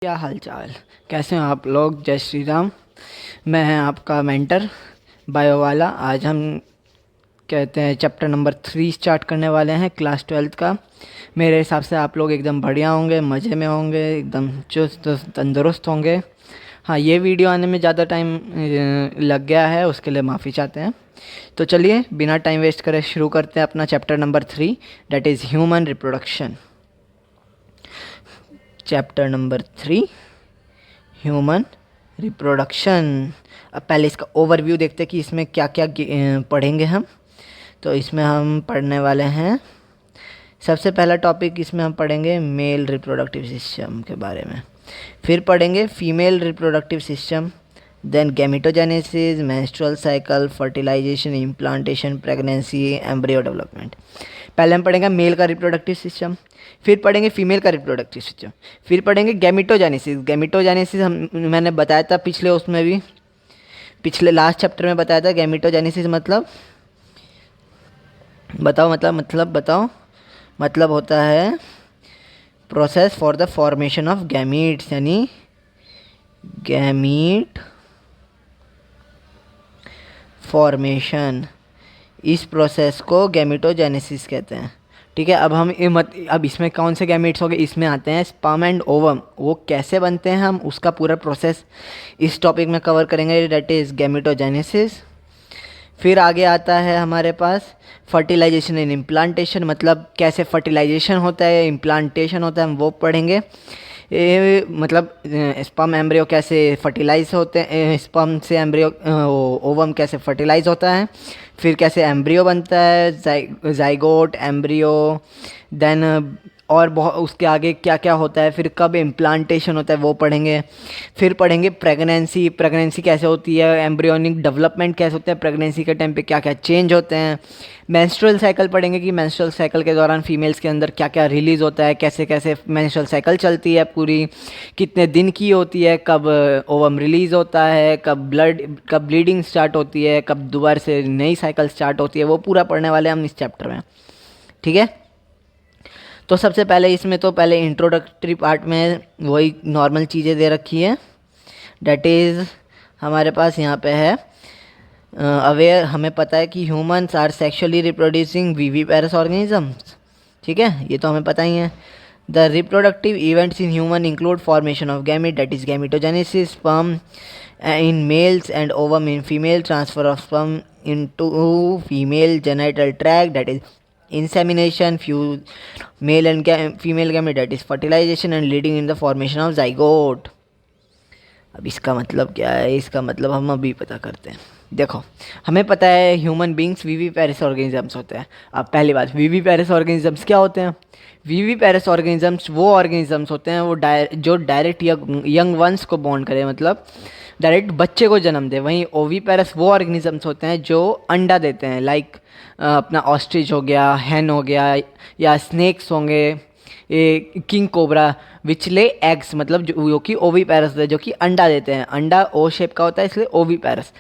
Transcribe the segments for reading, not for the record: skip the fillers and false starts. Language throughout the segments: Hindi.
क्या हालचाल। कैसे हैं आप लोग। जय श्री राम। मैं हैं आपका मेंटर बायो वाला। आज हम कहते हैं चैप्टर नंबर 3 स्टार्ट करने वाले हैं क्लास 12th का। मेरे हिसाब से आप लोग एकदम बढ़िया होंगे, मज़े में होंगे, एकदम चुस्त तंदुरुस्त होंगे। हाँ, ये वीडियो आने में ज़्यादा टाइम लग गया है, उसके लिए माफ़ी चाहते हैं। तो चलिए बिना टाइम वेस्ट करे शुरू करते हैं अपना chapter number 3, that is human reproduction. Chapter number 3, human reproduction. अब पहले इसका ओवरव्यू देखते हैं कि इसमें क्या क्या पढ़ेंगे हम। तो इसमें हम पढ़ने वाले हैं, सबसे पहला टॉपिक इसमें हम पढ़ेंगे मेल रिप्रोडक्टिव सिस्टम के बारे में। फिर पढ़ेंगे female reproductive system, then gametogenesis, menstrual cycle, fertilisation, implantation, pregnancy, embryo development. पहले हम पढ़ेंगे मेल का रिप्रोडक्टिव सिस्टम, फिर पढ़ेंगे फीमेल का रिप्रोडक्टिव सिस्टम, फिर पढ़ेंगे गैमेटोजेनेसिस। गैमेटोजेनेसिस मैंने बताया था पिछले उसमें भी, पिछले लास्ट चैप्टर में बताया था। गैमेटोजेनेसिस मतलब बताओ। मतलब होता है process for the formation of gametes, यानी गैमीट फॉर्मेशन। इस प्रोसेस को गैमेटोजेनेसिस कहते हैं। ठीक है, अब इसमें कौन से गैमेट्स हो गए, इसमें आते हैं स्पर्म एंड ओवम। वो कैसे बनते हैं हम उसका पूरा प्रोसेस इस टॉपिक में कवर करेंगे, दैट इज़ गैमेटोजेनेसिस। फिर आगे आता है हमारे पास फर्टिलाइजेशन एंड इम्प्लांटेशन, मतलब कैसे फर्टिलाइजेशन होता है, इम्प्लांटेशन होता है, हम वो पढ़ेंगे। मतलब स्पर्म एम्ब्रियो कैसे फर्टिलाइज होते हैं, स्पर्म से एम्ब्रियो ओवम कैसे फर्टिलाइज होता है, फिर कैसे एम्ब्रियो बनता है, जाइगोट, एम्ब्रियो, देन और बहुत उसके आगे क्या क्या होता है, फिर कब इम्प्लांटेशन होता है वो पढ़ेंगे। फिर पढ़ेंगे प्रेगनेंसी, प्रेगनेंसी कैसे होती है, एम्ब्रियोनिक डेवलपमेंट कैसे होता है, प्रेगनेंसी के टाइम पे क्या क्या चेंज होते हैं। मेंस्ट्रुअल साइकिल पढ़ेंगे कि मेंस्ट्रुअल साइकिल के दौरान फीमेल्स के अंदर क्या क्या रिलीज़ होता है, कैसे कैसे मेंस्ट्रुअल साइकिल चलती है पूरी, कितने दिन की होती है, कब ओवम रिलीज़ होता है, कब ब्लीडिंग स्टार्ट होती है, कब दोबारा से नई साइकिल स्टार्ट होती है, वो पूरा पढ़ने वाले हम इस चैप्टर में। ठीक है, तो सबसे पहले इसमें तो पहले इंट्रोडक्टरी पार्ट में वही नॉर्मल चीज़ें दे रखी है, डैट इज़ हमारे पास यहाँ पे है अवेयर। हमें पता है कि humans are sexually reproducing viviparous organisms. ठीक है, ये तो हमें पता ही है। The reproductive events in human include formation of gamete, that is gametogenesis, sperm in males and ovum in female, transfer of sperm into female genital tract, that is insemination, male and female gamete, that is fertilization, and leading in the formation of zygote. अब इसका मतलब क्या है, इसका मतलब हम अभी पता करते हैं। देखो, हमें पता है ह्यूमन बींग्स वीवी पेरिस ऑर्गेनिजम्स होते हैं। अब पहली बात, वीवी पेरिस ऑर्गेनिजम्स क्या होते हैं। वीवी पेरिस ऑर्गेनिजम्स वो ऑर्गेनिजम्स होते हैं वो जो डायरेक्ट यंग वंस को बॉन्ड करे, मतलब डायरेक्ट बच्चे को जन्म दे। वहीं ओवी पेरिस वो ऑर्गेनिजम्स होते हैं जो अंडा देते हैं, लाइक अपना ऑस्ट्रिच हो गया, हैन हो गया, या स्नेक्स होंगे, ये किंग कोबरा विच ले एग्स, मतलब जो कि ओवी पैरस है, जो कि अंडा देते हैं। अंडा ओ शेप का होता है, इसलिए ओवी पैरस।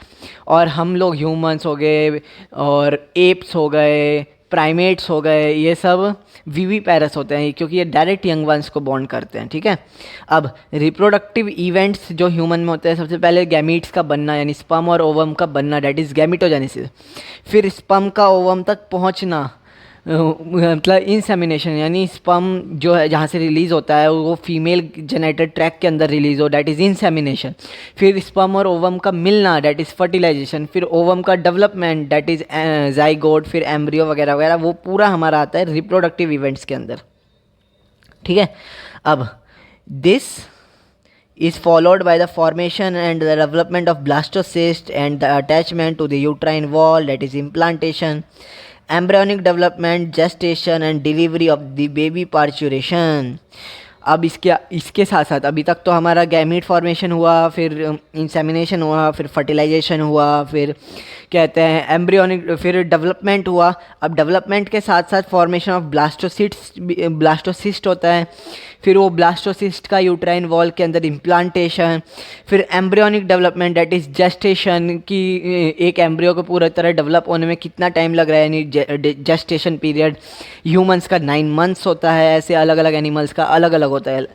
और हम लोग ह्यूमंस हो गए और एप्स हो गए, प्राइमेट्स हो गए, ये सब वीवी पैरस होते हैं क्योंकि ये डायरेक्ट यंग वंस को बॉन्ड करते हैं। ठीक है, अब रिप्रोडक्टिव इवेंट्स जो ह्यूमन में होते हैं, सबसे पहले गैमीट्स का बनना, यानी स्पर्म और ओवम का बनना, डेट इज़ गैमिटोजेनेसिस। फिर स्पर्म का ओवम तक पहुंचना, मतलब इंसेमिनेशन, यानी स्पर्म जो है जहाँ से रिलीज़ होता है वो फीमेल जेनेटिक ट्रैक के अंदर रिलीज़ हो, डैट इज़ इंसेमिनेशन। फिर स्पर्म और ओवम का मिलना, डैट इज़ फर्टिलाइजेशन। फिर ओवम का डेवलपमेंट, डैट इज़ जाइगोट, फिर एम्ब्रियो वगैरह वगैरह, वो पूरा हमारा आता है रिप्रोडक्टिव इवेंट्स के अंदर। ठीक है, अब this is followed by the formation and the development of blastocyst and the attachment to the uterine wall, that is implantation, embryonic development, gestation and delivery of the baby parturition. अब इसके साथ साथ अभी तक तो हमारा गैमीट फॉर्मेशन हुआ, फिर इंसेमिनेशन हुआ, फिर फर्टिलाइजेशन हुआ, फिर कहते हैं एम्ब्रियोनिक, फिर डेवलपमेंट हुआ। अब डेवलपमेंट के साथ साथ फॉर्मेशन ऑफ ब्लास्टोसिस्ट होता है, फिर वो ब्लास्टोसिस्ट का यूट्राइन वॉल के अंदर इम्प्लांटेशन, फिर embryonic development, that is gestation, कि एक एम्ब्रियो को पूरी तरह डेवलप होने में कितना टाइम लग रहा है, यानी जेस्टेशन पीरियड ह्यूमंस का 9 मंथ्स होता है, ऐसे अलग अलग एनिमल्स का अलग अलग होता है।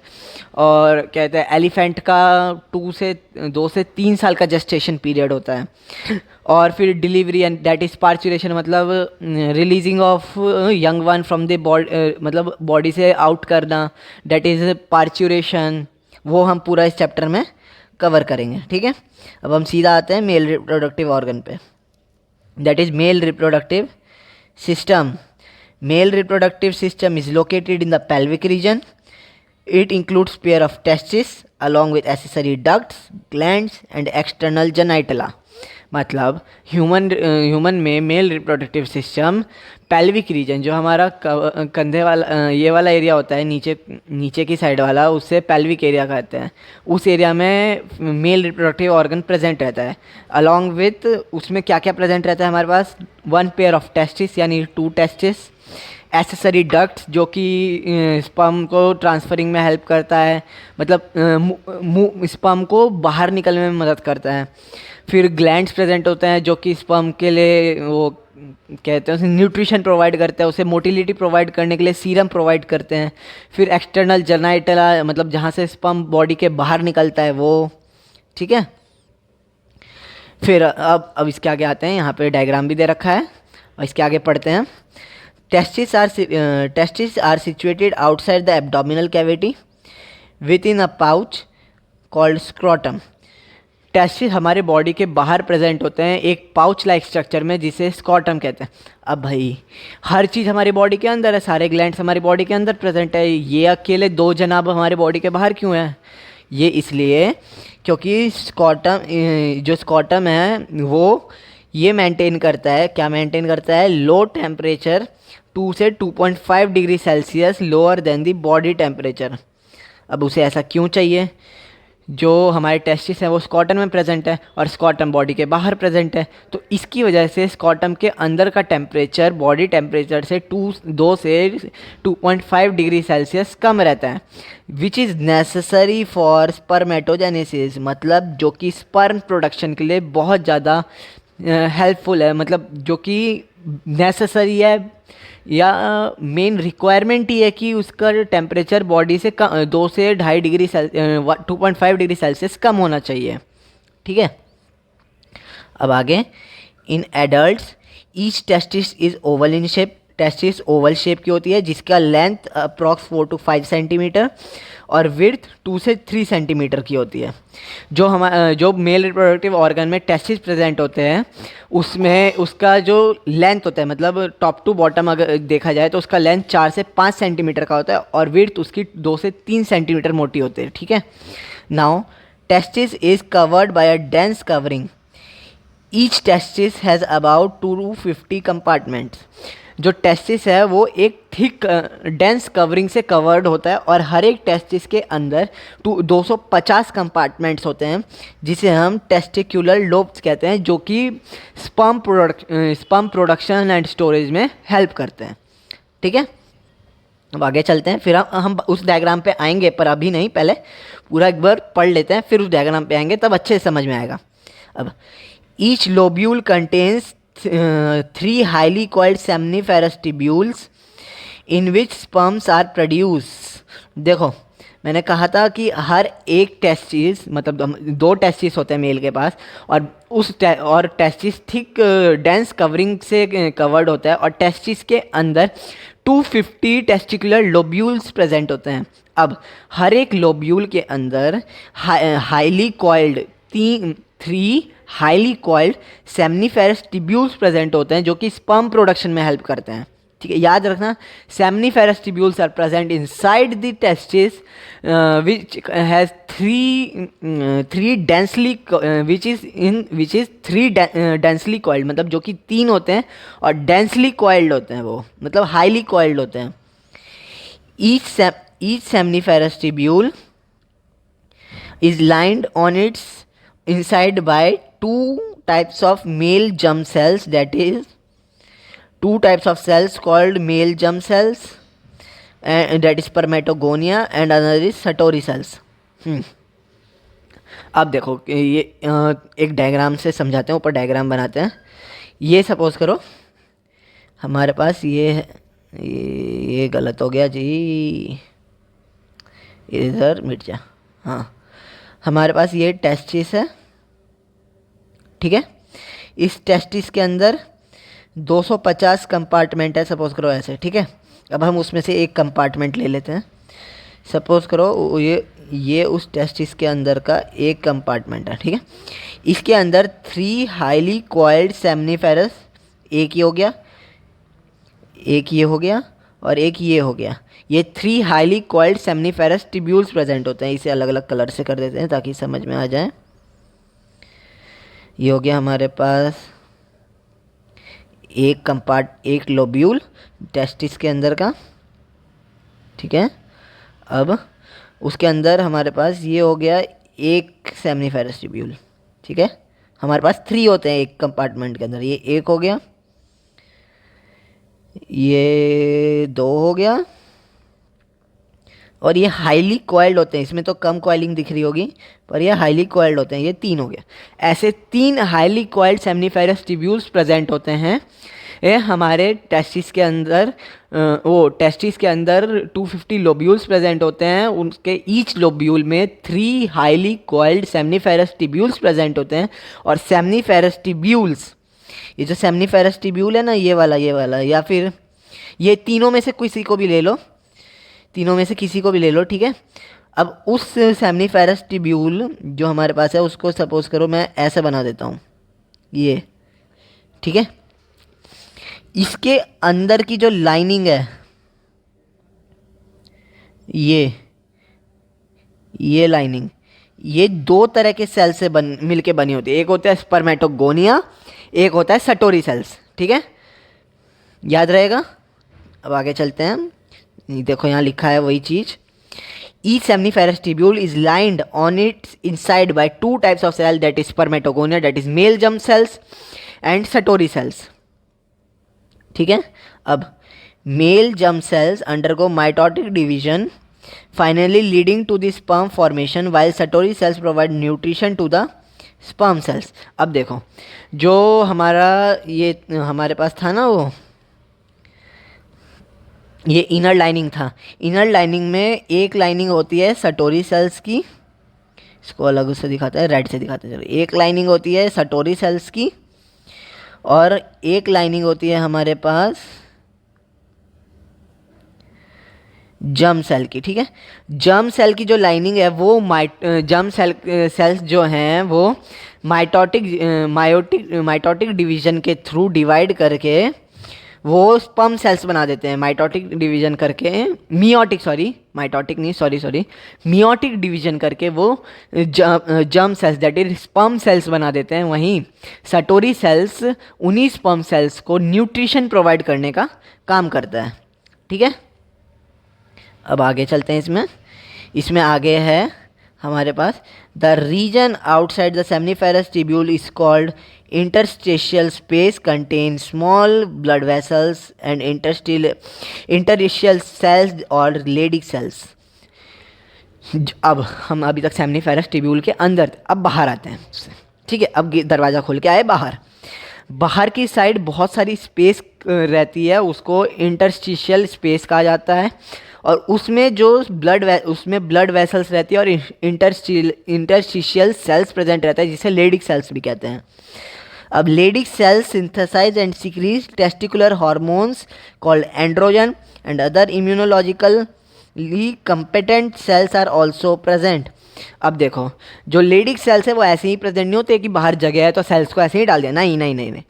और कहते हैं एलिफेंट का 2 से 3 साल का जेस्टेशन पीरियड होता है। और फिर delivery and that is parturition, मतलब releasing of young one from the body, मतलब बॉडी से आउट करना, दैट इज़ पार्चुरेशन। वो हम पूरा इस चैप्टर में कवर करेंगे, ठीक है। अब हम सीधा आते हैं मेल रिप्रोडक्टिव ऑर्गन पे, that is male reproductive system. Male reproductive system is located in the pelvic region. It includes pair of testes along with accessory ducts, glands and external genitalia. मतलब ह्यूमन में male reproductive system pelvic region, जो हमारा कंधे वाला ये वाला एरिया होता है, नीचे की साइड वाला, उससे पेल्विक एरिया कहते हैं। उस एरिया में मेल रिप्रोडक्टिव ऑर्गन प्रेजेंट रहता है। अलॉन्ग विथ उसमें क्या क्या प्रेजेंट रहता है हमारे पास? 1 पेयर ऑफ टेस्टिस यानी 2 टेस्टिस, एसेसरी डक्ट्स जो कि स्पर्म को ट्रांसफरिंग में हेल्प करता है, मतलब स्पर्म को बाहर निकलने में मदद करता है। फिर ग्लैंड्स प्रेजेंट होते हैं जो कि स्पर्म के लिए वो कहते हैं उसे न्यूट्रिशन प्रोवाइड करते हैं, उसे मोटिलिटी प्रोवाइड करने के लिए सीरम प्रोवाइड करते हैं। फिर एक्सटर्नल जेनाइटला, मतलब जहाँ से स्पर्म बॉडी के बाहर निकलता है वो, ठीक है। फिर अब इसके आगे आते हैं, यहाँ पे डायग्राम भी दे रखा है और इसके आगे पढ़ते हैं। Testes are situated outside the abdominal cavity within a pouch called scrotum. Testis हमारे बॉडी के बाहर प्रेजेंट होते हैं एक पाउच लाइक स्ट्रक्चर में जिसे स्कॉटम कहते हैं। अब भाई हर चीज़ हमारी बॉडी के अंदर है, सारे ग्लैंड्स हमारी बॉडी के अंदर प्रेजेंट है, ये अकेले 2 जनाब हमारे बॉडी के बाहर क्यों है? ये इसलिए क्योंकि स्कॉटम है वो ये मेंटेन करता है, क्या मेंटेन करता है? लो टेम्परेचर 2 से 2.5 degree Celsius lower than the body temperature. अब उसे ऐसा क्यों चाहिए? जो हमारे टेस्टिस है वो स्कॉटम में प्रेजेंट है और स्कॉटम बॉडी के बाहर प्रेजेंट है, तो इसकी वजह से स्कॉटम के अंदर का टेम्परेचर बॉडी टेम्परेचर से 2 से 2.5 डिग्री सेल्सियस कम रहता है, which is necessary for spermatogenesis, मतलब जो कि स्पर्म प्रोडक्शन के लिए बहुत ज़्यादा हेल्पफुल है, मतलब जो कि नेसेसरी है या मेन रिक्वायरमेंट ही है कि उसका टेम्परेचर बॉडी से 2 से 2.5 डिग्री 2.5 डिग्री सेल्सियस कम होना चाहिए, ठीक है। अब आगे, in adults each testis is oval in shape. Testis Oval shape की होती है जिसका लेंथ अप्रॉक्स 4 to 5 सेंटीमीटर और विड्थ 2 से 3 सेंटीमीटर की होती है। जो मेल रिप्रोडक्टिव ऑर्गन में टेस्टिस प्रेजेंट होते हैं उसमें उसका जो लेंथ होता है, मतलब टॉप टू बॉटम अगर देखा जाए तो उसका लेंथ 4 से 5 सेंटीमीटर का होता है और विड्थ उसकी 2 से 3 सेंटीमीटर मोटी होती है, ठीक है। Now testis is covered by a dense covering. Each testis has about 2 to 50 compartments. जो टेस्टिस है वो एक थिक डेंस कवरिंग से कवर्ड होता है और हर एक टेस्टिस के अंदर 250 कंपार्टमेंट्स होते हैं जिसे हम टेस्टिकुलर लोब्स कहते हैं, जो कि स्पर्म प्रोडक्शन एंड स्टोरेज में हेल्प करते हैं, ठीक है। अब आगे चलते हैं, फिर हम उस डायग्राम पे आएंगे पर अभी नहीं, पहले पूरा एक बार पढ़ लेते हैं फिर उस डायग्राम पे आएंगे, तब अच्छे से समझ में आएगा। अब each lobule contains 3 highly coiled seminiferous tubules in which sperms are produced। देखो मैंने कहा था कि हर एक टेस्टिस, मतलब 2 टेस्टिस होते हैं मेल के पास और टेस्टिस थिक डेंस कवरिंग से कवर्ड होता है और टेस्टिस के अंदर 250 टेस्टिकुलर लोब्यूल्स प्रेजेंट होते हैं। अब हर एक लोब्यूल के अंदर highly coiled 3 highly coiled seminiferous tubules present होते हैं जो कि स्पर्म प्रोडक्शन में हेल्प करते हैं, ठीक है। याद रखना, seminiferous tubules are present inside the testis which has 3 densely densely coiled, मतलब जो कि 3 होते हैं और डेंसली कॉइल्ड होते हैं, वो मतलब हाईली कॉइल्ड होते हैं। Each seminiferous tubule is lined on it's inside by 2 types of male germ cells, that is 2 types of cells called male germ cells, and that is spermatogonia and another is Satori cells। अब देखो ये एक डायग्राम से समझाते हैं, ऊपर डायग्राम बनाते हैं। ये सपोज करो हमारे पास ये गलत हो गया जी, इधर मिट जा। हाँ, हमारे पास ये टेस्टिस है, ठीक है। इस टेस्टिस के अंदर 250 कंपार्टमेंट है, सपोज करो ऐसे, ठीक है। अब हम उसमें से एक कंपार्टमेंट ले लेते हैं। सपोज करो ये उस टेस्टिस के अंदर का एक कंपार्टमेंट है, ठीक है। इसके अंदर 3 हाईली कॉइल्ड सेमनीफेरस, एक ये हो गया, एक ये हो गया और एक ये हो गया। ये 3 highly coiled seminiferous tubules present होते हैं। इसे अलग अलग कलर से कर देते हैं ताकि समझ में आ जाए। ये हो गया हमारे पास एक लोब्यूल टेस्टिस के अंदर का, ठीक है। अब उसके अंदर हमारे पास ये हो गया एक सेमनीफेरस ट्यूब्यूल, ठीक है। हमारे पास 3 होते हैं एक कंपार्टमेंट के अंदर। ये एक हो गया, ये 2 हो गया और ये हाईली कॉइल्ड होते हैं। इसमें तो कम कॉइलिंग दिख रही होगी पर ये हाईली कॉइल्ड होते हैं। ये 3 हो गया। ऐसे 3 highly coiled seminiferous tubules present होते हैं ये हमारे टेस्टिस के अंदर। टेस्टिस के अंदर 250 लोब्यूल्स प्रेजेंट होते हैं। उनके ईच लोब्यूल में 3 highly coiled seminiferous tubules present होते हैं। और सेमनीफेरस ट्यूब्यूल्स, ये जो सेमनीफेरस ट्यूब्यूल है ना, ये वाला या फिर ये तीनों में से किसी को भी ले लो, तीनों में से किसी को भी ले लो, ठीक है। अब उस सेमनीफेरस ट्यूब्यूल जो हमारे पास है उसको सपोज करो मैं ऐसे बना देता हूँ, ये, ठीक है। इसके अंदर की जो लाइनिंग है, ये लाइनिंग, ये 2 तरह के सेल से मिलके बनी होती है। एक होता है स्पर्मेटोगोनिया, एक होता है सटोरी सेल्स, ठीक है। याद रहेगा। अब आगे चलते हैं हम। देखो यहाँ लिखा है वही चीज़। Each seminiferous tubule is lined on its inside by 2 types of cell, that is spermatogonia, that is male germ cells, and Satori cells, ठीक है। अब male germ cells undergo mitotic division finally leading to the sperm formation, while Sertoli cells provide nutrition to the sperm cells. अब देखो जो हमारा ये हमारे पास था ना, वो ये इनर लाइनिंग था। इनर लाइनिंग में एक लाइनिंग होती है सटोरी सेल्स की, इसको अलग से दिखाता है, रेड से दिखाते हैं। चलो, एक लाइनिंग होती है सटोरी सेल्स की और एक लाइनिंग होती है हमारे पास जर्म सेल की, ठीक है। जर्म सेल की जो लाइनिंग है वो जर्म सेल्स जो हैं वो माइटोटिक डिवीजन के थ्रू डिवाइड करके वो स्पर्म सेल्स बना देते हैं। माइटोटिक डिवीजन करके मियोटिक डिवीजन करके वो germ cells that is sperm sales बना देते हैं। वहीं सटोरी सेल्स उन्हीं स्पर्म सेल्स को न्यूट्रिशन प्रोवाइड करने का काम करता है, ठीक है। अब आगे चलते हैं। इसमें आगे है हमारे पास the region outside the seminiferous tubule is called interstitial space, contains small blood vessels and interstitial cells और Leydig cells। अब हम अभी तक सेमनीफेरस ट्यूब्यूल के अंदर, अब बाहर आते हैं, ठीक है। अब दरवाज़ा खोल के आए बाहर की साइड बहुत सारी स्पेस रहती है, उसको इंटरस्टिशियल स्पेस कहा जाता है। और उसमें जो ब्लड वेसल्स रहती है और इंटरस्टिशियल सेल्स प्रेजेंट रहता है, जिसे लेडिक सेल्स भी कहते हैं। अब Leydig cells synthesise and secrete testicular hormones called androgen and other immunologically competent cells are also present. अब देखो जो लेडिक सेल्स है वो ऐसे ही प्रेजेंट नहीं होते कि बाहर जगह है तो सेल्स को ऐसे ही डाल दिया, नहीं।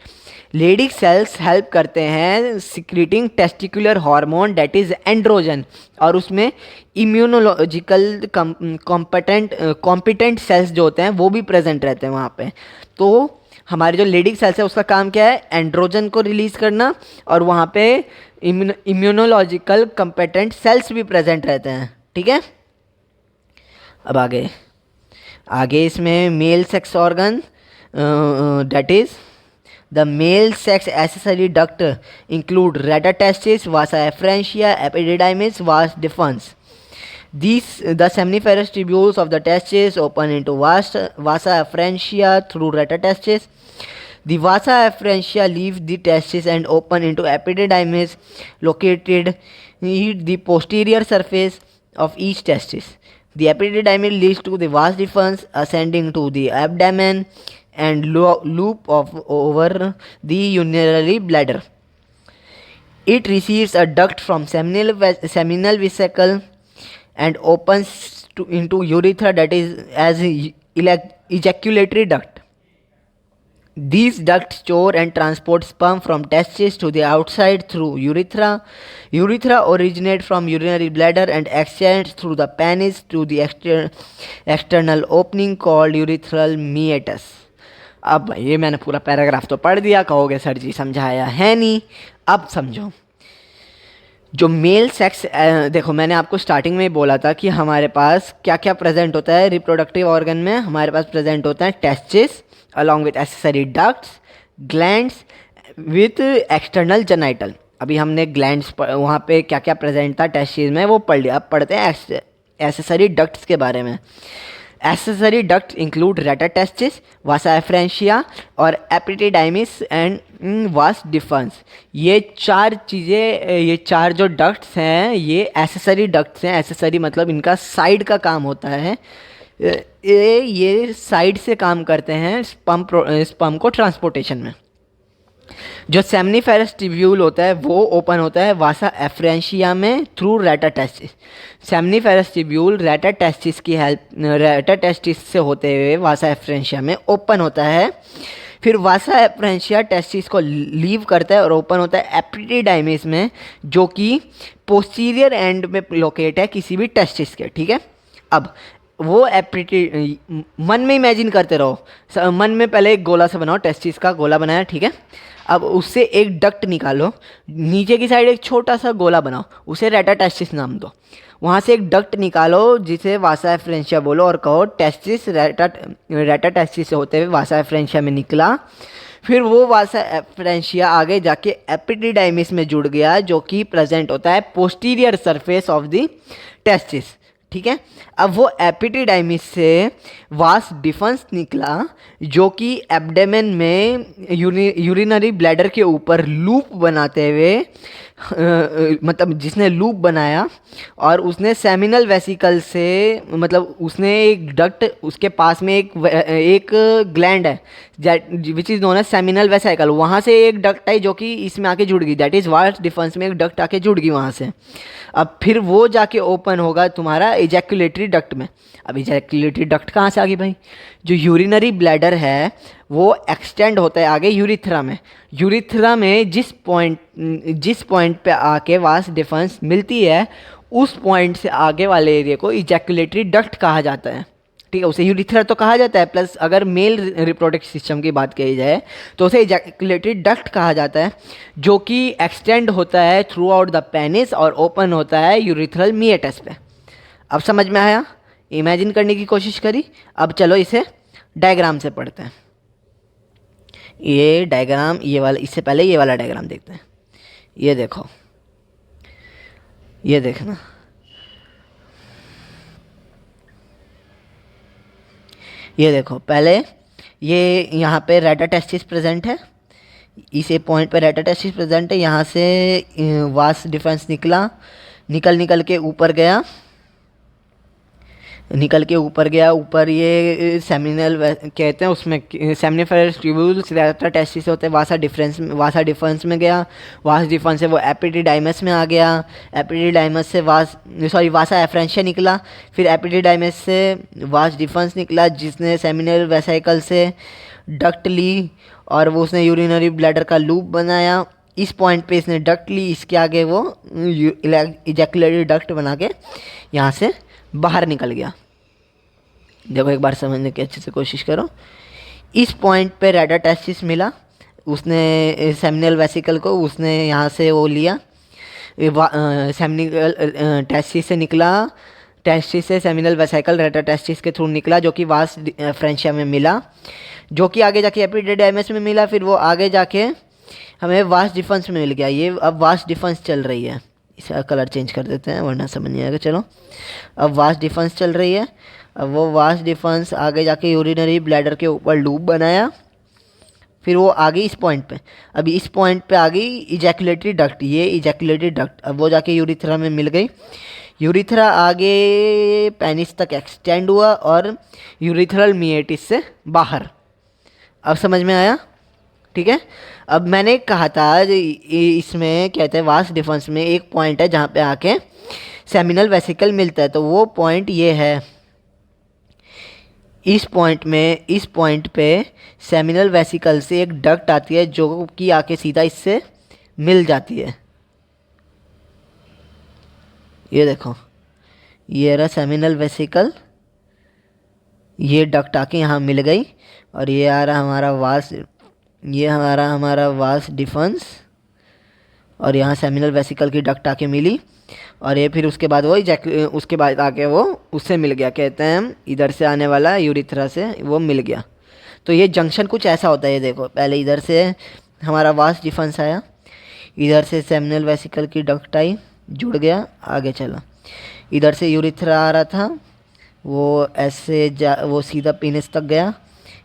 लेडिक सेल्स हेल्प करते हैं secreting testicular hormone that is androgen, और उसमें इम्यूनोलॉजिकल कॉम्पिटेंट सेल्स जो होते हैं वो भी प्रेजेंट रहते हैं वहाँ पे। तो हमारे जो लेडिक सेल्स है उसका काम क्या है, एंड्रोजन को रिलीज करना, और वहाँ पे इम्यूनोलॉजिकल कॉम्पिटेंट सेल्स भी प्रेजेंट रहते हैं, ठीक है। अब आगे इसमें male sex organ that is the male sex accessory duct include rete testis, vasa efferentia, epididymis, vas deferens. The seminiferous tubules of the testes open into vasa efferentia through reta testis. The vasa efferentia leave the testis and open into epididymis located in the posterior surface. of each testis. The epididymis leads to the vas deferens ascending to the abdomen and loop of over the urinary bladder. It receives a duct from seminal vesicle and opens into urethra, that is as ejaculatory duct. These ducts store and transport sperm from testes to the outside through urethra. Urethra originate from urinary bladder and extends through the penis to the external opening called urethral meatus. अब ये मैंने पूरा पैराग्राफ तो पढ़ दिया, कहोगे सर जी समझाया है नहीं। अब समझो, जो मेल सेक्स, देखो मैंने आपको स्टार्टिंग में ही बोला था कि हमारे पास क्या क्या प्रेजेंट होता है रिप्रोडक्टिव ऑर्गन में। हमारे पास प्रेजेंट होता है testis along with accessory ducts, glands with external genital। अभी हमने ग्लैंड्स वहाँ पे क्या क्या प्रेजेंट था टेस्टिस में वो पढ़ लिया। अब पढ़ते हैं एसेसरी डक्ट्स के बारे में। Accessory duct include rete testis, vasa efferentia और एपिडिडाइमिस एंड वास डिफरेंस। ये चार चीज़ें, ये चार जो डक्ट्स हैं ये एसेसरी डक्ट्स हैं। एसेसरी मतलब इनका साइड का काम होता है। ये साइड से काम करते हैं स्पर्म को ट्रांसपोर्टेशन में। जो सेमनीफेरस ट्यूब्यूल होता है वो ओपन होता है वासा एफ्रेंशिया में थ्रू रेटा टेस्टिस। सेमनीफेरस ट्यूब्यूल रेटा टेस्टिस से होते हुए वासा एफ्रेंशिया में ओपन होता है। फिर वासा एफ्रेंशिया टेस्टिस को लीव करता है और ओपन होता है एपिडिडाइमिस में, जो कि पोस्टीरियर एंड में लोकेट है किसी भी टेस्टिस के। ठीक है, अब वो मन में इमेजिन करते रहो। मन में पहले एक गोला सा बनाओ, टेस्टिस का गोला बनाया, ठीक है। अब उससे एक डक्ट निकालो, नीचे की साइड एक छोटा सा गोला बनाओ, उसे रेटा टेस्टिस नाम दो। वहाँ से एक डक्ट निकालो जिसे वासा एफ्रेंशिया बोलो और कहो टेस्टिस रेटा टेस्टिस से होते हुए वासा एफ्रेंशिया में निकला। फिर वो वासा एफ्रेंशिया आगे जाके एपिडिडाइमिस में जुड़ गया, जो कि प्रेजेंट होता है posterior surface of the testis. ठीक है, अब वो एपिडिडाइमिस से वास डिफरेंस निकला, जो कि एब्डोमेन में यूरिनरी ब्लैडर के ऊपर लूप बनाते हुए मतलब जिसने लूप बनाया और उसने सेमिनल वेसिकल से, मतलब उसने एक डक्ट, उसके पास में एक ग्लैंड है which is known as seminal vesicle, वहाँ से एक डक्ट आई जो कि इसमें आके जुड़ गई, दैट इज़ वास डिफरेंस में एक डक्ट आके जुड़ गई वहाँ से। अब फिर वो जाके ओपन होगा तुम्हारा इजैकुलेटरी डक्ट में। अब इजैकुलेटरी डक्ट कहाँ से आ गई भाई? जो यूरिनरी ब्लैडर है वो एक्सटेंड होता है आगे यूरिथ्रा में। यूरिथ्रा में जिस पॉइंट पे आके वास डिफरेंस मिलती है उस पॉइंट से आगे वाले एरिया को इजैकुलेटरी डक्ट कहा जाता है। ठीक है, उसे यूरिथ्रा तो कहा जाता है, प्लस अगर मेल रिप्रोडक्टिव सिस्टम की बात कही जाए तो उसे इजैकुलेटरी डक्ट कहा जाता है, जो कि एक्सटेंड होता है थ्रू आउट द पेनिस और ओपन होता है यूरिथ्रल मीएटस पे। अब समझ में आया? इमेजिन करने की कोशिश करी। अब चलो इसे डायग्राम से पढ़ते हैं। ये डायग्राम, ये वाला, इससे पहले ये वाला डायग्राम देखते हैं। ये देखो, ये देखना, ये देखो, पहले ये यहाँ पे रेटा टेस्टिस प्रेजेंट है, इस पॉइंट पे रेटा टेस्टिस प्रेजेंट है। यहाँ से वास डिफरेंस निकल के ऊपर गया, ऊपर ये सेमिनल कहते हैं, उसमें सेमिनिफेरस ट्यूब्यूल्स रेटा टेस्टिस होते हैं, वासा डिफरेंस में गया, वास डिफरेंस से वो एपिडिडाइमस में आ गया, एपिडिडाइमस से वासा एफ्रेंशिया निकला, फिर एपिडिडाइमस से वास डिफरेंस निकला जिसने सेमिनल वेसिकल से डक्ट ली और वो उसने यूरिनरी ब्लैडर का लूप बनाया। इस पॉइंट पे इसने डक्ट ली, इसके आगे वो इजैकुलेटरी डक्ट बना के यहाँ से बाहर निकल गया। देखो एक बार समझने की अच्छे से कोशिश करो। इस पॉइंट पे रेटा टेस्टिस मिला, उसने सेमिनल वेसिकल को उसने यहाँ से वो लिया, सेमिनल टेस्टिस से निकला, टेस्टिस से सेमिनल वेसिकल रेटा टेस्टिस के थ्रू निकला, जो कि वास फ्रेंशिया में मिला, जो कि आगे जाके एपिडिडाइमस में मिला, फिर वो आगे जाके हमें वास डिफरेंस में मिल गया। ये अब वास डिफरेंस चल रही है, इसका कलर चेंज कर देते हैं वरना समझ नहीं आएगा। चलो, अब वास डिफरेंस चल रही है। अब वो वास डिफरेंस आगे जाके यूरिनरी ब्लैडर के ऊपर लूप बनाया, फिर वो आ गई इस पॉइंट पे। अभी इस पॉइंट पे आ गई इजैकुलेटरी डक्ट, ये इजैकुलेटरी डक्ट। अब वो जाके यूरिथ्रा में मिल गई, यूरिथ्रा आगे पेनिस तक एक्सटेंड हुआ और यूरिथ्रल मिएटिस से बाहर। अब समझ में आया? ठीक है। अब मैंने कहा था इसमें कहते हैं वास डिफरेंस में एक पॉइंट है जहाँ पे आके सेमिनल वेसिकल मिलता है, तो वो पॉइंट ये है। इस पॉइंट पे सेमिनल वेसिकल से एक डक्ट आती है जो कि आके सीधा इससे मिल जाती है। ये देखो, ये रहा सेमिनल वेसिकल, ये डक्ट आके यहाँ मिल गई और ये आ रहा हमारा वास, ये हमारा वास डिफेंस और यहाँ सेमिनल वेसिकल की डक्ट आके मिली और ये फिर उसके बाद वो उसके बाद आके वो उससे मिल गया, कहते हैं हम इधर से आने वाला यूरिथ्रा से वो मिल गया। तो ये जंक्शन कुछ ऐसा होता है। ये देखो, पहले इधर से हमारा वास डिफेंस आया, इधर से सेमिनल वेसिकल की डक्ट आई, जुड़ गया, आगे चला। इधर से यूरिथ्रा आ रहा था, वो ऐसे वो सीधा पेनिस तक गया,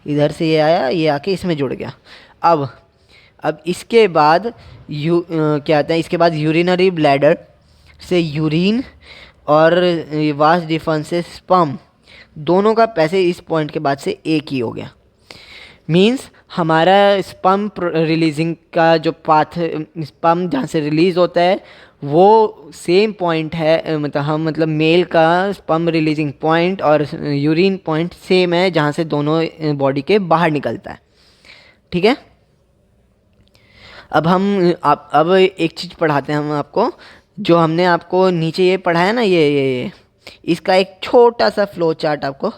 इधर से ये आया, ये आके इसमें जुड़ गया। अब इसके बाद क्या आता है, इसके बाद यूरिनरी ब्लैडर से यूरिन और वास डिफरेंस से स्पर्म, दोनों का पैसे इस पॉइंट के बाद से एक ही हो गया। मींस हमारा स्पर्म रिलीजिंग का जो पाथ, स्पर्म जहाँ से रिलीज़ होता है वो सेम पॉइंट है, मतलब मेल का स्पर्म रिलीजिंग पॉइंट और यूरिन पॉइंट सेम है जहाँ से दोनों बॉडी के बाहर निकलता है। ठीक है। अब एक चीज़ पढ़ाते हैं हम आपको, जो हमने आपको नीचे ये पढ़ाया ना, ये इसका एक छोटा सा फ्लो चार्ट आपको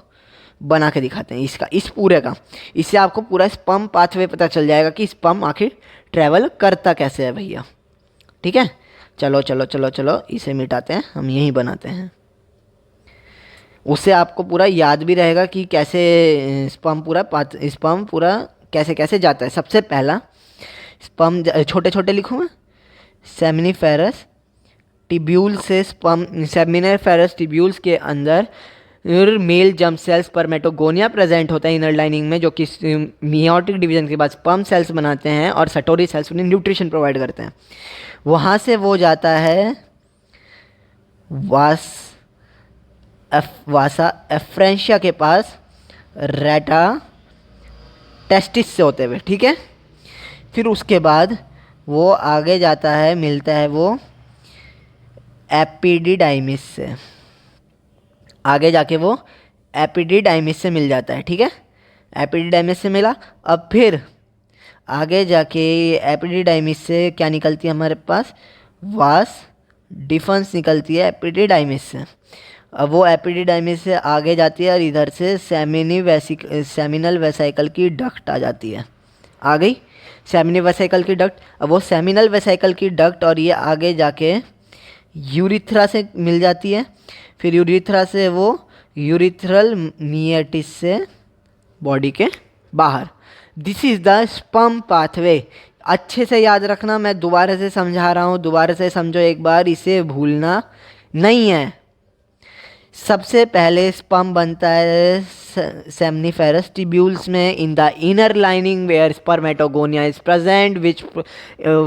बना के दिखाते हैं इसका, इस पूरे का। इससे आपको पूरा स्पर्म पाथवे पता चल जाएगा कि स्पर्म आखिर ट्रैवल करता कैसे है भैया। ठीक है, चलो चलो चलो चलो इसे मिटाते हैं, हम यहीं बनाते हैं। उससे आपको पूरा याद भी रहेगा कि कैसे स्पर्म पूरा कैसे कैसे जाता है। सबसे पहला स्पर्म, छोटे छोटे लिखूँ मैं, सेमिनिफेरस टिब्यूल से स्पर्म, सेमिनिफेरस टिब्यूल्स के अंदर mail germ sales spermatogonia present होता है इनर लाइनिंग में, जो कि मियोटिक डिवीजन के बाद स्पर्म सेल्स बनाते हैं और सटोरी सेल्स उन्हें न्यूट्रिशन प्रोवाइड करते हैं। वहाँ से वो जाता है वासा एफ्रेंशिया के पास रेटा टेस्टिस से होते हुए। ठीक है। फिर उसके बाद वो आगे जाता है, मिलता है वो एपिडिडाइमिस से, आगे जाके वो एपिडिडाइमिस से मिल जाता है। ठीक है, एपिडिडाइमिस से मिला। अब फिर आगे जाके एपिडिडाइमिस से क्या निकलती है हमारे पास, वास डिफरेंस निकलती है एपिडिडाइमिस से। अब वो एपिडिडाइमिस से आगे जाती है और इधर से सेमिनल वेसिकल की डक्ट आ जाती है। आ गई सेमिनल वेसिकल की डक्ट। अब वो सेमिनल वेसिकल की डक्ट और ये आगे जाके यूरिथ्रा से मिल जाती है। फिर यूरिथ्रा से वो यूरिथ्रल मिएटिस से बॉडी के बाहर। This is the sperm pathway. अच्छे से याद रखना, मैं दोबारा से समझा रहा हूँ, दोबारा से समझो एक बार, इसे भूलना नहीं है। सबसे पहले स्पर्म बनता है सेमनीफेरस टिब्यूल्स में in the inner lining where spermatogonia is present which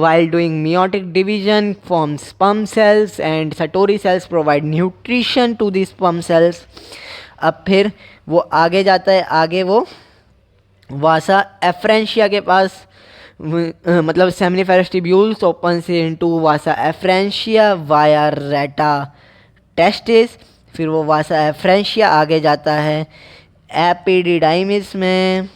while doing meiotic division forms sperm cells and satori cells provide nutrition to the sperm cells। अब फिर वो आगे जाता है, आगे वो वासा एफ्रेंशिया के पास, मतलब सेमनीफेरस टिब्यूल्स ओपन से इनटू वासा एफ्रेंशिया वाया रेटा टेस्टिस। फिर वो वासा एफ्रेंशिया आगे जाता है एपिडिडाइमिस में।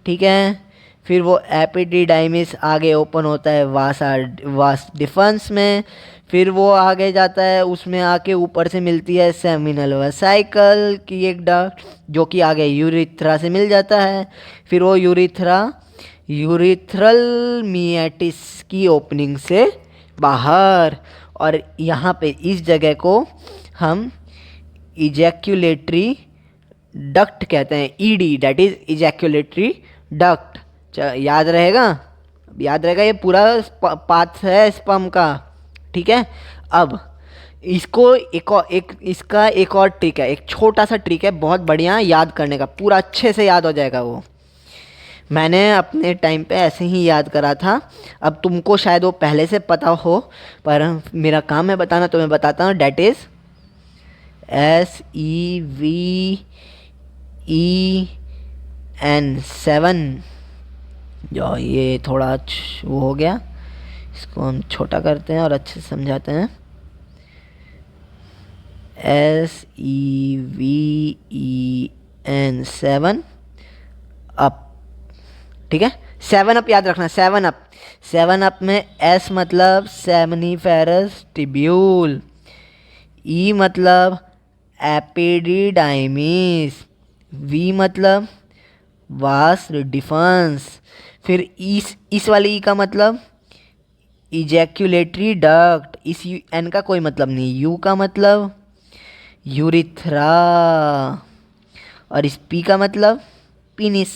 ठीक है, फिर वो एपिडिडाइमिस आगे ओपन होता है वास डिफरेंस में। फिर वो आगे जाता है, उसमें आके ऊपर से मिलती है सेमिनल वेसिकल की एक डक्ट, जो कि आगे यूरिथ्रा से मिल जाता है। फिर वो यूरिथ्रल मिएटिस की ओपनिंग से बाहर, और यहाँ पे इस जगह को हम इजैक्यूलेटरी डक्ट कहते हैं, ED, that is ejaculatory duct. याद रहेगा, ये पूरा पाथ है स्पर्म का। ठीक है। अब इसको इसका एक और ट्रिक है, एक छोटा सा ट्रिक है, बहुत बढ़िया याद करने का, पूरा अच्छे से याद हो जाएगा वो। मैंने अपने टाइम पे ऐसे ही याद करा था, अब तुमको शायद वो पहले से पता हो, पर मेरा काम है बताना, तो मैं बताता हूँ। डैट इज़ SEVEN, जो ये थोड़ा वो हो गया, इसको हम छोटा करते हैं और अच्छे से समझाते हैं। SEVEN, up. ठीक है, 7 अप याद रखना, 7 अप। 7 अप में S मतलब सेमनीफेरस टिब्यूल, E मतलब एपिडिडाइमिस, V मतलब वास डिफेंस। फिर इस वाले ई का मतलब इजैक्यूलेटरी डक्ट, इस एन का कोई मतलब नहीं, यू का मतलब यूरिथ्रा, और इस पी का मतलब पीनिस।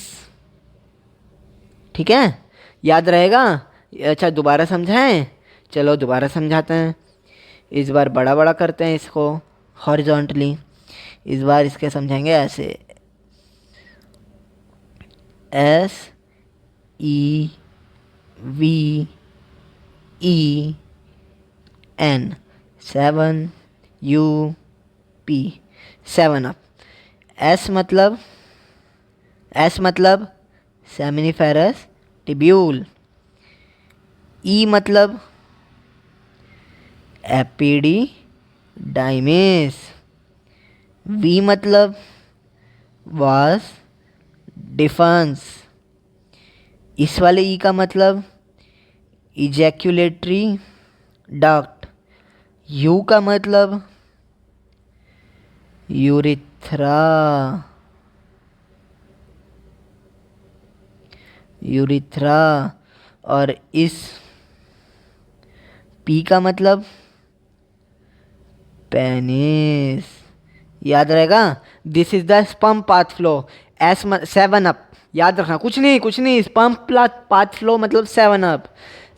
ठीक है, याद रहेगा। अच्छा, दोबारा समझाएं? चलो दोबारा समझाते हैं। इस बार बड़ा बड़ा करते हैं इसको हॉरिजॉन्टली। इस बार इसके समझाएंगे ऐसे, SEVEN, 7UP, 7 अप। एस मतलब सेमिनिफेरस टिब्यूल, ई मतलब एपिडिडाइमिस, वी मतलब वास डिफेंस, इस वाले ई का मतलब इजैक्यूलेटरी डक्ट, यू का मतलब यूरिथ्रा, और इस पी का मतलब पेनिस। याद रहेगा। This is the sperm path flow. 7 up याद रखना, कुछ नहीं, स्पर्म पाथ फ्लो मतलब 7 अप।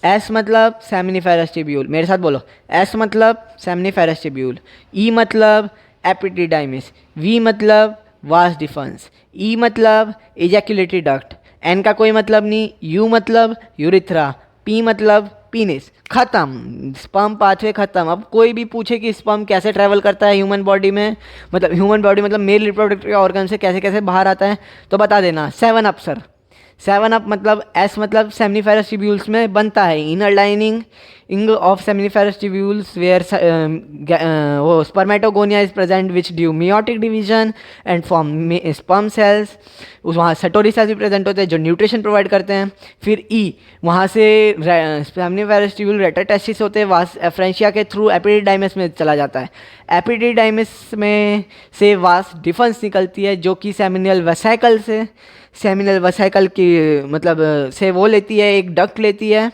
एस मतलब सेमिनिफेरस टिब्यूल, मेरे साथ बोलो। एस मतलब सेमिनिफेरस टिब्यूल, ई मतलब एपिडिडाइमिस, वी मतलब वास डिफेंस, ई मतलब इजैक्यूलेटरी डक्ट, एन का कोई मतलब नहीं, यू मतलब यूरिथ्रा, पी मतलब पीनिस। खत्म, स्पर्म पाथवे खत्म। अब कोई भी पूछे कि स्पर्म कैसे ट्रैवल करता है ह्यूमन बॉडी में, मतलब ह्यूमन बॉडी मतलब मेल रिप्रोडक्टिव ऑर्गन से कैसे कैसे बाहर आता है, तो बता देना 7 अप सर। 7 अप मतलब एस मतलब सेमिनिफेरस ट्यूब्यूल्स में बनता है, इनर लाइनिंग इंग ऑफ सेमिनिफेरस ट्यूब्यूल्स वेयर वो spermatogonia is present which due meiotic division and form sperm cells. वहाँ सटोरी सेल्स भी प्रेजेंट होते हैं जो न्यूट्रिशन प्रोवाइड करते हैं। फिर ई वहाँ से सेमिनिफेरस ट्यूब्यूल रेटाटेस्टिस होते हैं, वहाँ एफ्रेंशिया के थ्रू एपिडिडाइमिस में चला जाता है। एपिडिडाइमिस में से वास डिफेंस निकलती है जो कि सेमिनल वेसिकल की मतलब से वो लेती है, एक डक्ट लेती है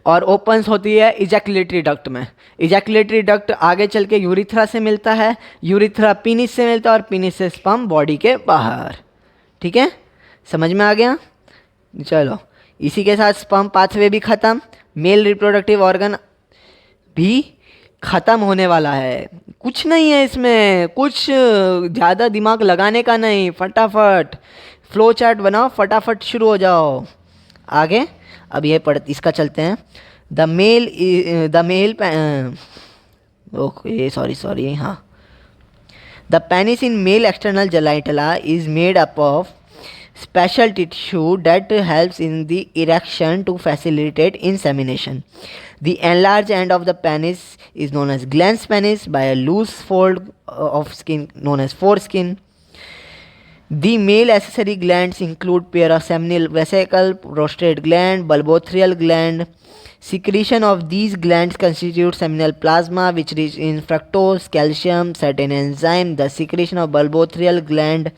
और ओपन्स होती है इजैकुलेटरी डक्ट में। इजैकुलेटरी डक्ट आगे चल के यूरिथ्रा से मिलता है, यूरिथ्रा पीनिस से मिलता है और पीनिस से स्पर्म बॉडी के बाहर। ठीक है, समझ में आ गया। चलो, इसी के साथ स्पर्म पाथवे भी ख़त्म, मेल रिप्रोडक्टिव ऑर्गन भी ख़त्म होने वाला है। कुछ नहीं है इसमें, कुछ ज़्यादा दिमाग लगाने का नहीं, फटाफट फ्लो चार्ट बनाओ, फटाफट शुरू हो जाओ आगे। अब ये इसका चलते हैं। द मेल ओके सॉरी हाँ। The penis in male external genitala is made up of special tissue that helps in the erection to facilitate insemination. The enlarged end of the penis is known as glans penis by a loose fold of skin known as foreskin. The male accessory glands include pair of seminal vesicle, prostate gland, bulbothrial gland. Secretion of these glands constitutes seminal plasma which rich in fructose, calcium, certain enzyme. The secretion of bulbothrial gland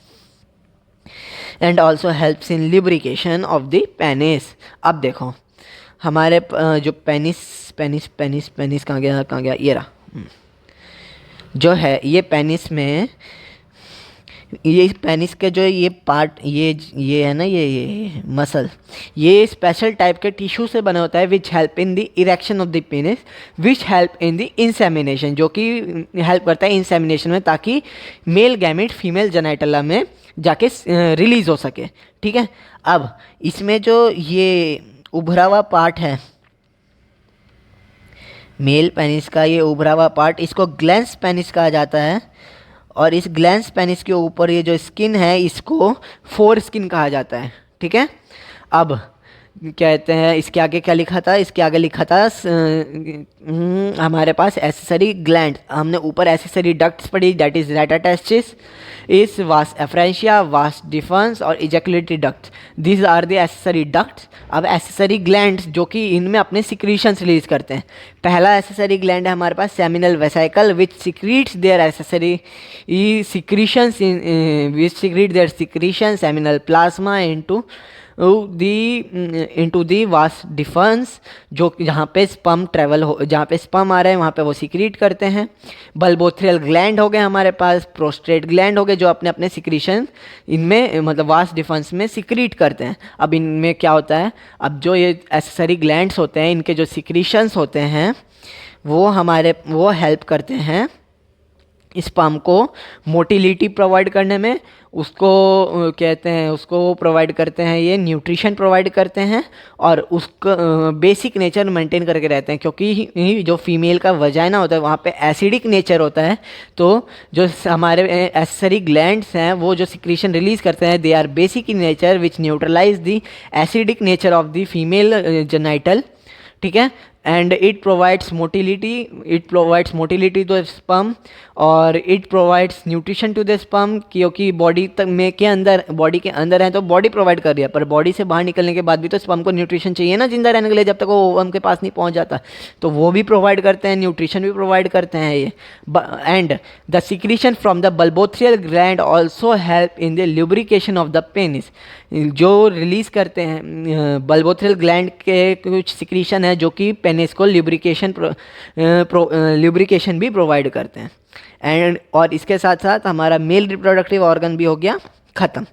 and also helps in lubrication of the penis. अब देखो हमारे जो पेनिस कहाँ गया ये रहा। जो है ये पेनिस में, ये पेनिस के जो ये पार्ट ये है ना, ये मसल, ये स्पेशल टाइप के टिश्यू से बना होता है which help in the erection of the penis, which help in the insemination, जो कि हेल्प करता है इंसेमिनेशन में ताकि मेल गैमेट फीमेल जेनिटला में जाके रिलीज हो सके। ठीक है, अब इसमें जो ये उभरा हुआ पार्ट है मेल पेनिस का ये उभरा हुआ पार्ट, इसको ग्लैंस पेनिस कहा जाता है। और इस ग्लैंस पेनिस के ऊपर ये जो स्किन है इसको फोर स्किन कहा जाता है। ठीक है, अब कहते हैं इसके आगे क्या लिखा था, इसके आगे लिखा था हमारे पास एसेसरी ग्लैंड। हमने ऊपर एसेसरी डक्ट्स पढ़ी, दैट इज रेटाटेस्टिस, इस वास एफ्रेंशिया, वास डिफरेंस और ejaculatory ducts, this are the accessory ducts. अब एसेसरी ग्लैंड्स जो कि इनमें अपने सिक्रीशंस रिलीज करते हैं। पहला एसेसरी ग्लैंड है हमारे पास seminal vesicle which secretes their accessory secretions in which secrete their secretion seminal plasma into the vas deferens, जो जहाँ पे स्पर्म ट्रेवल हो, जहाँ पे स्पर्म आ रहे हैं वहाँ पे वो सिक्रीट करते हैं। बल्बोथ्रियल ग्लैंड हो गए हमारे पास, प्रोस्टेट ग्लैंड हो गए जो अपने अपने सिक्रीशन इनमें मतलब वास डिफरेंस में सिक्रीट करते हैं। अब इनमें क्या होता है, अब जो ये एसेसरी ग्लैंड्स होते हैं इनके जो सिक्रीशंस होते हैं वो हेल्प करते हैं स्पर्म को मोटिलिटी प्रोवाइड करने में, उसको कहते हैं, उसको प्रोवाइड करते हैं, ये न्यूट्रिशन प्रोवाइड करते हैं और उसका बेसिक नेचर मेंटेन करके रहते हैं। क्योंकि जो फीमेल का वजाइना होता है वहाँ पे एसिडिक नेचर होता है, तो जो हमारे एसेसरी ग्लैंड्स हैं वो जो सिक्रीशन रिलीज करते हैं they are basic in nature which neutralize the acidic nature of the female genital. ठीक है, and it provides motility to sperm और it provides nutrition to the sperm. क्योंकि बॉडी के अंदर है तो बॉडी प्रोवाइड कर रही है, पर बॉडी से बाहर निकलने के बाद भी तो स्पर्म को न्यूट्रिशन चाहिए ना जिंदा रहने के लिए, जब तक वो ओवम के पास नहीं पहुंच जाता, तो वो भी प्रोवाइड करते हैं, न्यूट्रिशन भी प्रोवाइड करते हैं ये। And the secretion from the bulbourethral gland also help in the lubrication of the penis. जो रिलीज करते हैं बल्बोथ्रियल ग्लैंड के कुछ सिक्रीशन है जो कि पेनिस को ल्यूब्रिकेशन भी प्रोवाइड करते हैं। एंड और इसके साथ साथ हमारा मेल रिप्रोडक्टिव ऑर्गन भी हो गया ख़त्म।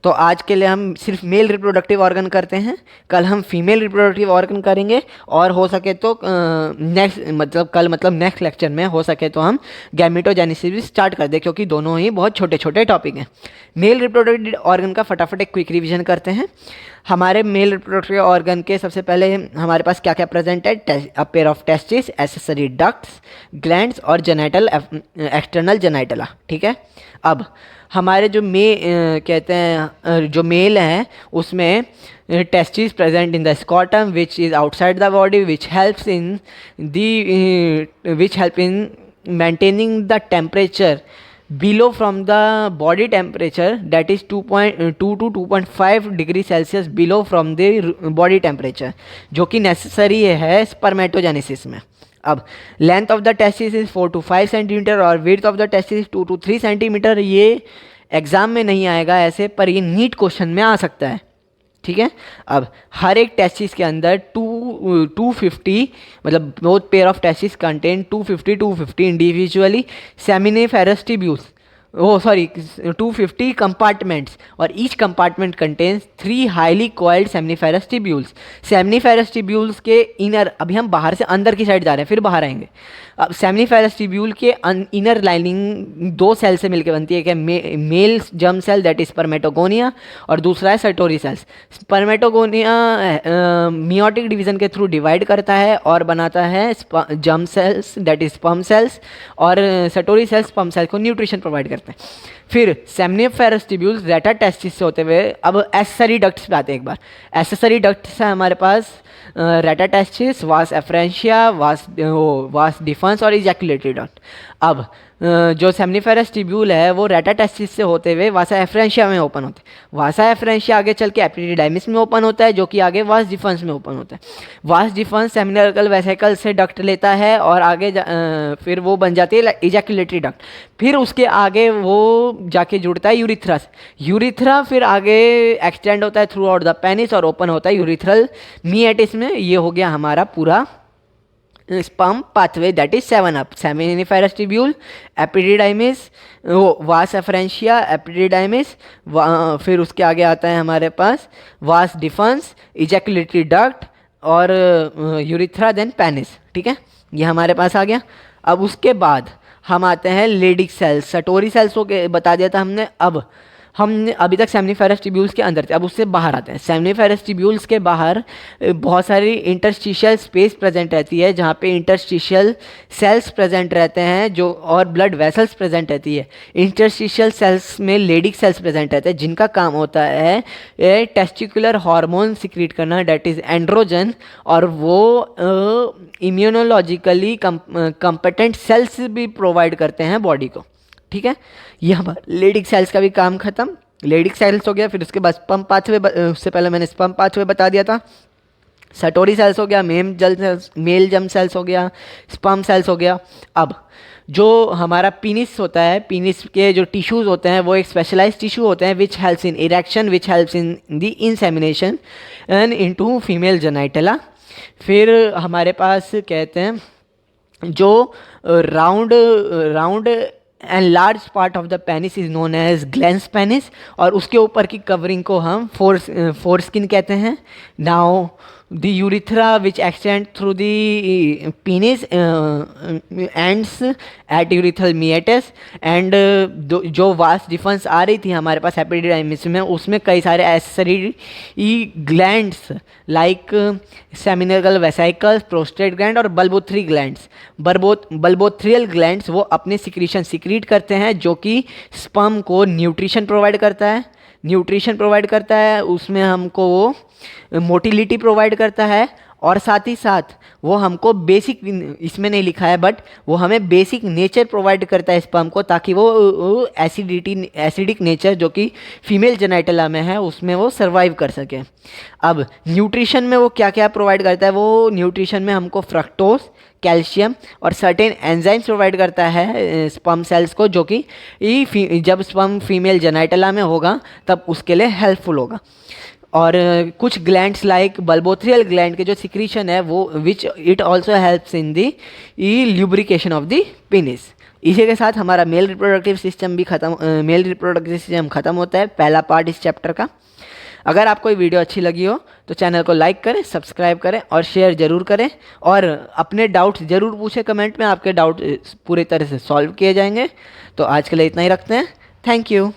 तो आज के लिए हम सिर्फ मेल रिप्रोडक्टिव ऑर्गन करते हैं, कल हम फीमेल रिप्रोडक्टिव ऑर्गन करेंगे और हो सके तो नेक्स्ट लेक्चर में हो सके तो हम गैमेटोजेनेसिस भी स्टार्ट कर दें, क्योंकि दोनों ही बहुत छोटे छोटे टॉपिक हैं। मेल रिप्रोडक्टिव ऑर्गन का फटाफट एक क्विक रिवीजन करते हैं। हमारे मेल रिप्रोडक्टिव ऑर्गन के सबसे पहले हमारे पास क्या क्या प्रेजेंट है, a pair of testis, accessory ducts, glands और जेनाइटल एक्सटर्नल जेनाइटला। ठीक है, अब हमारे जो कहते हैं जो मेल है उसमें testis present in the scrotum which is outside the body which help in maintaining the temperature below from the body temperature, that is 2.2 to 2.5 degree Celsius below from the body temperature, जो कि नेसेसरी है स्पर्मेटोजेनेसिस में। अब length of the testis is 4 to 5 centimetre और width of the testis 2 to 3 centimetre. ये एग्जाम में नहीं आएगा ऐसे, पर ये नीट क्वेश्चन में आ सकता है। ठीक है, अब हर एक टेस्टिस के अंदर 250 मतलब both pair of testis contain 250 individually seminiferous tubules, 250 compartments और each compartment contains 3 highly coiled seminiferous tubules. Seminiferous tubules के इनर, अभी हम बाहर से अंदर की साइड जा रहे हैं फिर बाहर आएंगे। अब सेमिनिफेरस ट्यूब्यूल के इनर लाइनिंग 2 सेल से मिलकर बनती है, male germ cell that is spermatogonia और दूसरा है Sertoli cells. Spermatogonia meiotic division के थ्रू डिवाइड करता है और बनाता है germ cells that is sperm cells, और सटोरी सेल्स स्पर्म सेल को न्यूट्रिशन प्रोवाइड करते हैं। फिर सेमिनिफेरस ट्यूब्यूल्स रेटाटेस्टिस से होते हुए अब एसेसरी डक्ट्स पे आते हैं। एक बार एसेसरी डक्ट्स है हमारे पास रेटाटेस्टिस, वास एफ्रेंशिया, वास डिफरेंस और इजैकुलेटरी डक्ट। अब जो सेमिनिफेरस ट्यूब्यूल है वो रेटाटेस्टिस से होते हुए वासा एफ्रेंशिया में ओपन होते हैं। वासा एफ्रेंशिया आगे चल के एपिडिडाइमिस में ओपन होता है, जो कि आगे वास डिफरेंस में ओपन होता है। वास डिफरेंस सेमिनल वेसिकल से डक्ट लेता है और आगे फिर वो बन जाती है इजैकुलेटरी डक्ट। फिर उसके आगे वो जाके जुड़ता है यूरिथ्रा से। यूरिथ्रा फिर आगे एक्सटेंड होता है थ्रू आउट द पेनिस और ओपन होता है यूरिथ्रल मिएटिस में। ये हो गया हमारा पूरा sperm pathway that is 7 up. Seminiferous tubule, epididymis, वास एफ्रेंशिया, एपिडिडाइमिस, फिर उसके आगे आता है हमारे पास वास डिफरेंस, इजैकुलेटरी डक्ट और यूरिथ्रा देन पेनिस। ठीक है, ये हमारे पास आ गया। अब उसके बाद हम आते हैं लेडिक सेल्स, सटोरी सेल्स को बता दिया था हमने। अब हम अभी तक सेमनीफेरस ट्यूब्यूल्स के अंदर थे, अब उससे बाहर आते हैं। सेमनीफेरस ट्यूब्यूल्स के बाहर बहुत सारी इंटरस्टिशियल स्पेस प्रेजेंट रहती है, जहाँ पे इंटरस्टिशियल सेल्स प्रेजेंट रहते हैं जो, और ब्लड वेसल्स प्रेजेंट रहती है। इंटरस्टिशियल सेल्स में लेडिक सेल्स प्रेजेंट रहते हैं जिनका काम होता है टेस्टिकुलर हार्मोन सिक्रीट करना, डेट इज़ एंड्रोजन, और वो इम्यूनोलॉजिकली कंपेटेंट सेल्स भी प्रोवाइड करते हैं बॉडी को। ठीक है, ये हमारा लेडिक सेल्स का भी काम खत्म। लेडिक सेल्स हो गया, फिर उसके बाद स्पर्म पाथवे, उससे पहले मैंने स्पर्म पाथवे बता दिया था। सटोरी सेल्स हो गया, मेल जम सेल्स हो गया, स्पर्म सेल्स हो गया। अब जो हमारा पीनिस होता है, पीनिस के जो टिश्यूज़ होते हैं वो एक स्पेशलाइज टिश्यू होते हैं which helps in erection, which helps in the insemination and into female genitalia. फिर हमारे पास कहते हैं जो round and large part of the penis is known as glans penis, और उसके ऊपर की कवरिंग को हम फोर स्किन कहते हैं। Now the urethra which extend through the penis ends at urethral meatus, and जो वास्ट डिफरेंस आ रही थी हमारे पास एपिडिडाइमिस में, उसमें कई सारे accessory glands like seminal vesicles, prostate gland और बल्बोथ्री ग्लैंड्स, बल्बोथ्रियल ग्लैंड्स वो अपने सिक्रीशन सिक्रीट करते हैं, जो कि स्पर्म को न्यूट्रिशन प्रोवाइड करता है, उसमें हमको वो मोटिलिटी प्रोवाइड करता है, और साथ ही साथ वो हमको बेसिक, इसमें नहीं लिखा है बट वो हमें बेसिक नेचर प्रोवाइड करता है स्पर्म को, ताकि वो एसिडिक नेचर जो कि फीमेल जेनाइटला में है उसमें वो सर्वाइव कर सके। अब न्यूट्रिशन में वो क्या क्या प्रोवाइड करता है, वो न्यूट्रिशन में हमको फ्रक्टोज, कैल्शियम और सर्टेन एंजाइम्स प्रोवाइड करता है स्पर्म सेल्स को, जो कि जब स्पर्म फीमेल जेनाइटला में होगा तब उसके लिए हेल्पफुल होगा। और कुछ ग्लैंड्स लाइक बल्बोथ्रियल ग्लैंड के जो सिक्रीशन है वो which it also helps in the lubrication of the penis. इसी के साथ हमारा मेल रिप्रोडक्टिव सिस्टम खत्म होता है, पहला पार्ट इस चैप्टर का। अगर आपको ये वीडियो अच्छी लगी हो तो चैनल को लाइक करें, सब्सक्राइब करें और शेयर ज़रूर करें, और अपने डाउट्स ज़रूर पूछें कमेंट में, आपके डाउट पूरी तरह से सॉल्व किए जाएंगे। तो आज के लिए इतना ही रखते हैं। Thank you.